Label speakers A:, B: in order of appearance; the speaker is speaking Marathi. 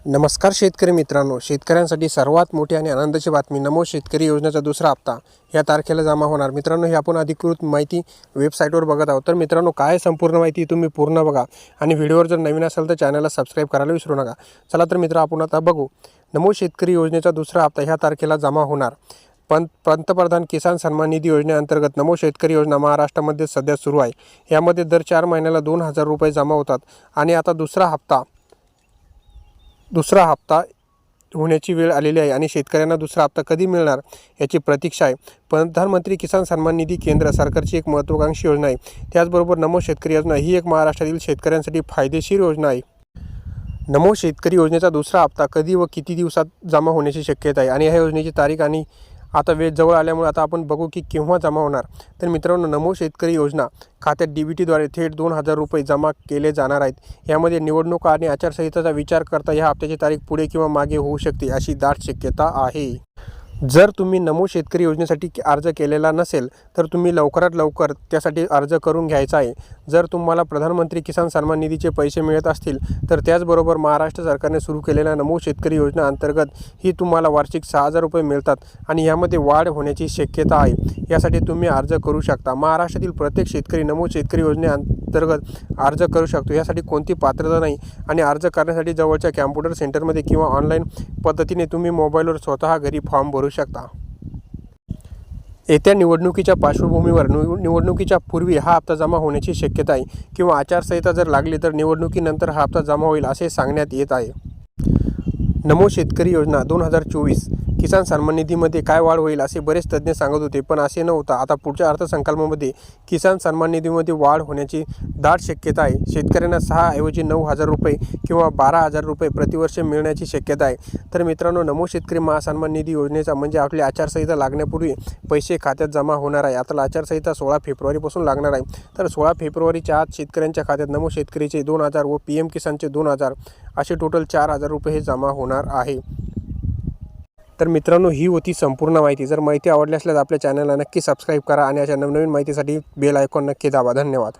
A: नमस्कार शेतकरी मित्रांनो, शेतकऱ्यांसाठी सर्वात मोठी आणि आनंदाची बातमी नमो शेतकरी योजनेचा दुसरा हप्ता या तारखेला जमा होणार। मित्रांनो, ही आपण अधिकृत माहिती वेबसाईटवर बघत आहोत। तर मित्रांनो, काय संपूर्ण माहिती तुम्ही पूर्ण बघा आणि व्हिडिओवर जर नवीन असेल तर चॅनलला सबस्क्राईब करायला विसरू नका। चला तर मित्र, आपण आता बघू नमो शेतकरी योजनेचा दुसरा हप्ता ह्या तारखेला जमा होणार। पंतप्रधान किसान सन्मान निधी योजनेअंतर्गत नमो शेतकरी योजना महाराष्ट्रामध्ये सध्या सुरू आहे। यामध्ये दर 4 महिन्याला 2000 रुपये जमा होतात आणि आता दुसरा हप्ता होण्याची वेळ आलेली आहे आणि शेतकऱ्यांना दुसरा हप्ता कधी मिळणार याची प्रतीक्षा आहे। प्रधानमंत्री किसान सन्मान निधी केंद्र सरकारची एक महत्त्वाकांक्षी योजना आहे। त्याचबरोबर नमो शेतकरी योजना ही एक महाराष्ट्रातील शेतकऱ्यांसाठी फायदेशीर योजना आहे। नमो शेतकरी योजनेचा दुसरा हप्ता कधी व किती दिवसात जमा होण्याची शक्यता आहे आणि ह्या योजनेची तारीख आणि आता वेळ जवळ आल्यामुळे आता आपण बघू की केव्हा जमा होणार। तर मित्रांनो, नमो शेतकरी योजना खात्यात DBTद्वारे थेट 2000 रुपये जमा केले जाणार आहेत। यामध्ये निवडणुका आणि आचारसंहितेचा विचार करता या हप्त्याची तारीख पुढे किंवा मागे होऊ शकते अशी दाट शक्यता आहे। जर तुम्ही नमो शेतकरी योजनेसाठी अर्ज केलेला नसेल तर तुम्ही लवकरात लवकर त्यासाठी अर्ज करून घ्यायचा आहे। जर तुम्हाला प्रधानमंत्री किसान सन्मान निधीचे पैसे मिळत असतील तर त्याचबरोबर महाराष्ट्र सरकारने सुरू केलेल्या नमो शेतकरी योजना अंतर्गत ही तुम्हाला वार्षिक 6000 रुपये मिळतात आणि यामध्ये वाढ होण्याची शक्यता आहे। यासाठी तुम्ही अर्ज करू शकता। महाराष्ट्रातील प्रत्येक शेतकरी नमो शेतकरी योजनेअंतर्गत अर्ज करू शकतो। यासाठी कोणती पात्रता नाही आणि अर्ज करण्यासाठी जवळच्या कॅम्प्युटर सेंटरमध्ये किंवा ऑनलाईन पद्धतीने तुम्ही मोबाईलवर स्वतः घरी फॉर्म भरू शकता। येत्या निवडणुकीच्या पार्श्वभूमीवर निवडणुकीच्या पूर्वी हा हप्ता जमा होण्याची शक्यता आहे किंवा आचारसंहिता जर लागली तर निवडणुकीनंतर हा हप्ता जमा होईल असे सांगण्यात येत आहे। नमो शेतकरी योजना 2024 किसान सन्मान निधीमध्ये काय वाढ होईल असे बरेच तज्ज्ञ सांगत होते, पण असे न होता आता पुढच्या अर्थसंकल्पामध्ये किसान सन्मान निधीमध्ये वाढ होण्याची दाट शक्यता आहे। शेतकऱ्यांना 6 ऐवजी 9000 रुपये किंवा 12000 रुपये प्रतिवर्ष मिळण्याची शक्यता आहे। तर मित्रांनो, नमो शेतकरी महासन्मान निधी योजनेचा म्हणजे आपली आचारसंहिता लागण्यापूर्वी पैसे खात्यात जमा होणार आहे। आता आचारसंहिता 16 फेब्रुवारीपासून लागणार आहे। तर 16 फेब्रुवारीच्या आत शेतकऱ्यांच्या खात्यात नमो शेतकरीचे 2000 व PM किसानचे 2000 असे टोटल 4000 रुपये हे जमा होणार आहे। तर मित्रांनो, ही होती संपूर्ण माहिती। जर माहिती आवडली असल्यास आपल्या चॅनलला नक्की सबस्क्राईब करा आणि अशा नवनवीन माहितीसाठी बेल आयकॉन नक्की दाबा। धन्यवाद।